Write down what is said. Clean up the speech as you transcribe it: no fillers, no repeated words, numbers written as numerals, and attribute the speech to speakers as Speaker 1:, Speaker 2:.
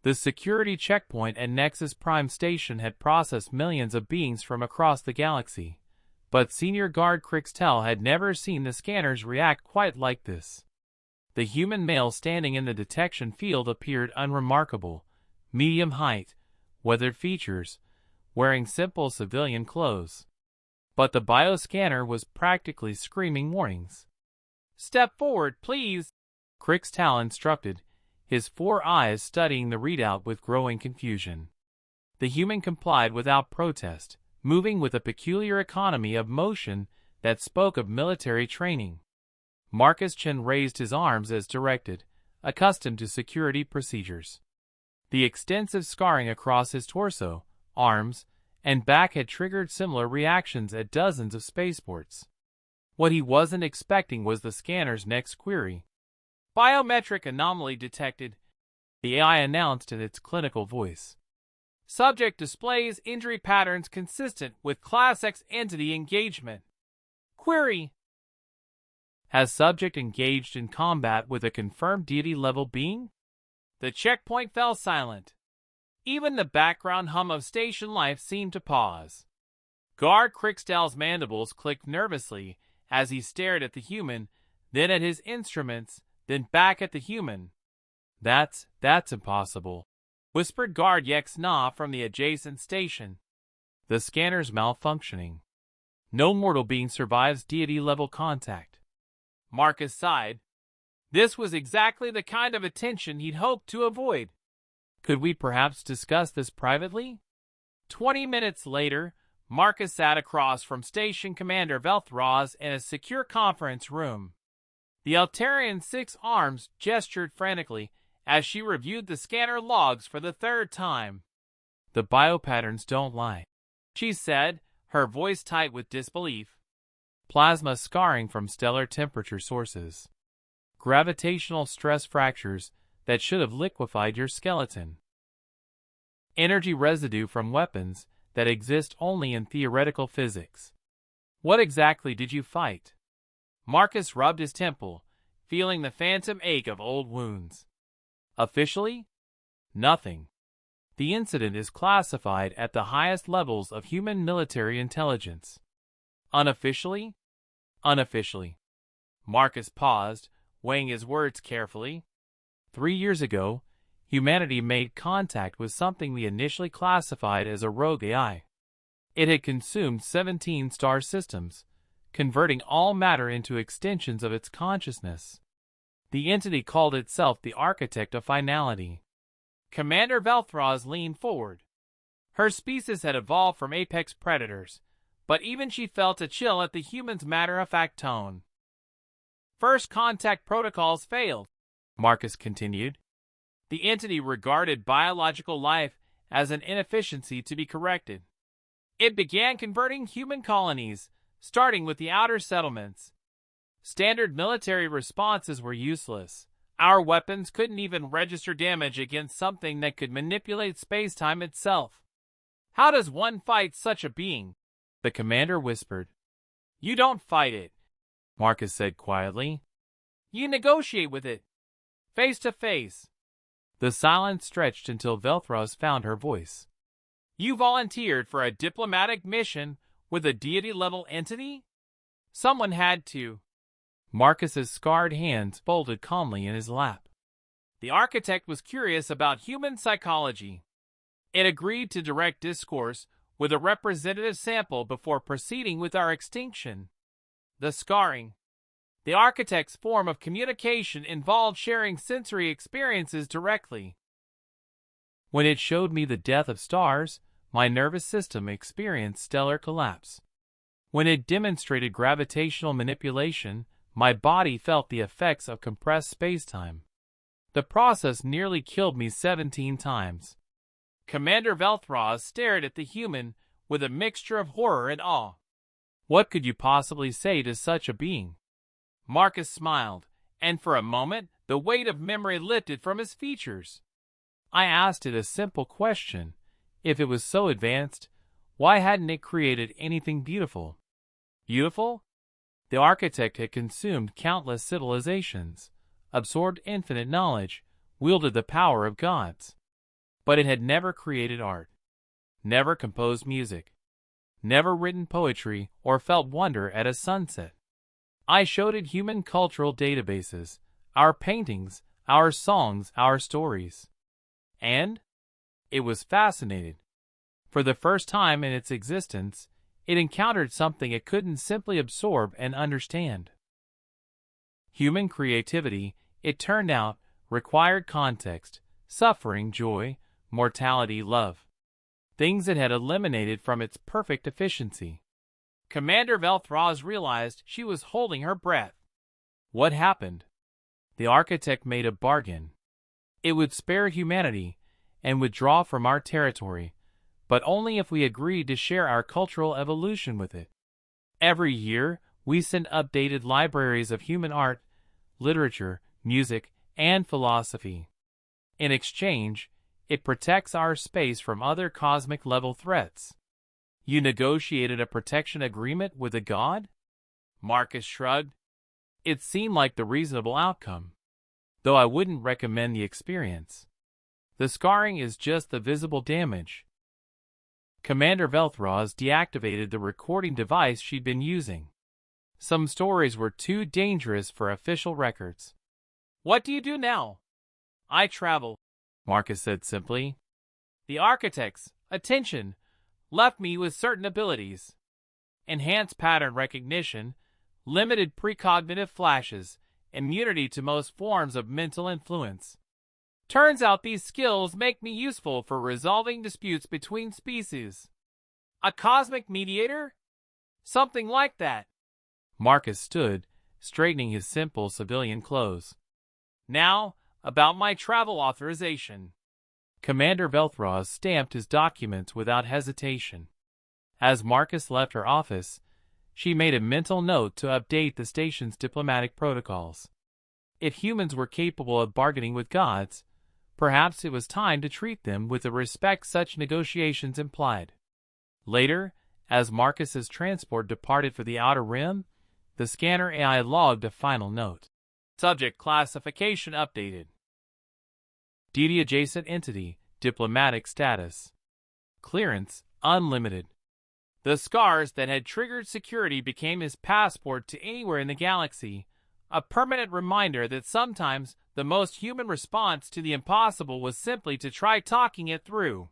Speaker 1: The security checkpoint at Nexus Prime Station had processed millions of beings from across the galaxy, but Senior Guard Crixtel had never seen the scanners react quite like this. The human male standing in the detection field appeared unremarkable, medium height, weathered features, wearing simple civilian clothes. But the bioscanner was practically screaming warnings. "Step forward, please," Crixtal instructed, his 4 eyes studying the readout with growing confusion. The human complied without protest, moving with a peculiar economy of motion that spoke of military training. Marcus Chen raised his arms as directed, accustomed to security procedures. The extensive scarring across his torso, arms, and back had triggered similar reactions at dozens of spaceports. What he wasn't expecting was the scanner's next query. "Biometric anomaly detected," the AI announced in its clinical voice. "Subject displays injury patterns consistent with Class X entity engagement. Query: has subject engaged in combat with a confirmed deity-level being?" The checkpoint fell silent. Even the background hum of station life seemed to pause. Guard Crixtal's mandibles clicked nervously as he stared at the human, then at his instruments, then back at the human. That's impossible," whispered Guard Yex Na from the adjacent station. "The scanner's malfunctioning. No mortal being survives deity-level contact." Marcus sighed. This was exactly the kind of attention he'd hoped to avoid. "Could we perhaps discuss this privately?" 20 minutes later, Marcus sat across from Station Commander Velthroz in a secure conference room. The Altarian's 6 arms gestured frantically as she reviewed the scanner logs for the 3rd time. "The biopatterns don't lie," she said, her voice tight with disbelief. "Plasma scarring from stellar temperature sources. Gravitational stress fractures that should have liquefied your skeleton. Energy residue from weapons that exist only in theoretical physics. What exactly did you fight?" Marcus rubbed his temple, feeling the phantom ache of old wounds. "Officially? Nothing. The incident is classified at the highest levels of human military intelligence." "Unofficially?" "Unofficially." Marcus paused, weighing his words carefully. 3 years ago, humanity made contact with something we initially classified as a rogue AI. It had consumed 17 star systems, converting all matter into extensions of its consciousness. The entity called itself the Architect of Finality. Commander Velthroz leaned forward. Her species had evolved from apex predators, but even she felt a chill at the human's matter-of-fact tone. "First contact protocols failed," Marcus continued. "The entity regarded biological life as an inefficiency to be corrected. It began converting human colonies, starting with the outer settlements. Standard military responses were useless. Our weapons couldn't even register damage against something that could manipulate space-time itself. How does one fight such a being?" the commander whispered. "You don't fight it," Marcus said quietly. "You negotiate with it, face to face." The silence stretched until Velthroz found her voice. "You volunteered for a diplomatic mission with a deity-level entity? Someone had to." Marcus's scarred hands folded calmly in his lap. "The Architect was curious about human psychology. It agreed to direct discourse with a representative sample before proceeding with our extinction. The scarring. The Architect's form of communication involved sharing sensory experiences directly. When it showed me the death of stars, my nervous system experienced stellar collapse. When it demonstrated gravitational manipulation, my body felt the effects of compressed spacetime. The process nearly killed me 17 times." Commander Velthroz stared at the human with a mixture of horror and awe. "What could you possibly say to such a being?" Marcus smiled, and for a moment the weight of memory lifted from his features. "I asked it a simple question. If it was so advanced, why hadn't it created anything beautiful?" "Beautiful?" The Architect had consumed countless civilizations, absorbed infinite knowledge, wielded the power of gods. But it had never created art, never composed music, never written poetry or felt wonder at a sunset. I showed it human cultural databases, our paintings, our songs, our stories. And it was fascinated. For the first time in its existence, it encountered something it couldn't simply absorb and understand. Human creativity, it turned out, required context, suffering, joy, mortality, love. Things it had eliminated from its perfect efficiency. Commander Velthraz realized she was holding her breath. What happened? The architect made a bargain. It would spare humanity and withdraw from our territory, but only if we agreed to share our cultural evolution with it. Every year, we send updated libraries of human art, literature, music, and philosophy. In exchange, it protects our space from other cosmic-level threats. You negotiated a protection agreement with a god? Marcus shrugged. It seemed like the reasonable outcome, though I wouldn't recommend the experience. The scarring is just the visible damage. Commander Velthraz deactivated the recording device she'd been using. Some stories were too dangerous for official records. What do you do now? I travel, Marcus said simply. The architects, attention, left me with certain abilities. Enhanced pattern recognition, limited precognitive flashes, immunity to most forms of mental influence. Turns out these skills make me useful for resolving disputes between species. A cosmic mediator? Something like that. Marcus stood, straightening his simple civilian clothes. Now, about my travel authorization. Commander Velthraz stamped his documents without hesitation. As Marcus left her office, she made a mental note to update the station's diplomatic protocols. If humans were capable of bargaining with gods, perhaps it was time to treat them with the respect such negotiations implied. Later, as Marcus's transport departed for the Outer Rim, the scanner AI logged a final note. Subject classification updated. DD adjacent entity, diplomatic status. Clearance, unlimited. The scars that had triggered security became his passport to anywhere in the galaxy, a permanent reminder that sometimes the most human response to the impossible was simply to try talking it through.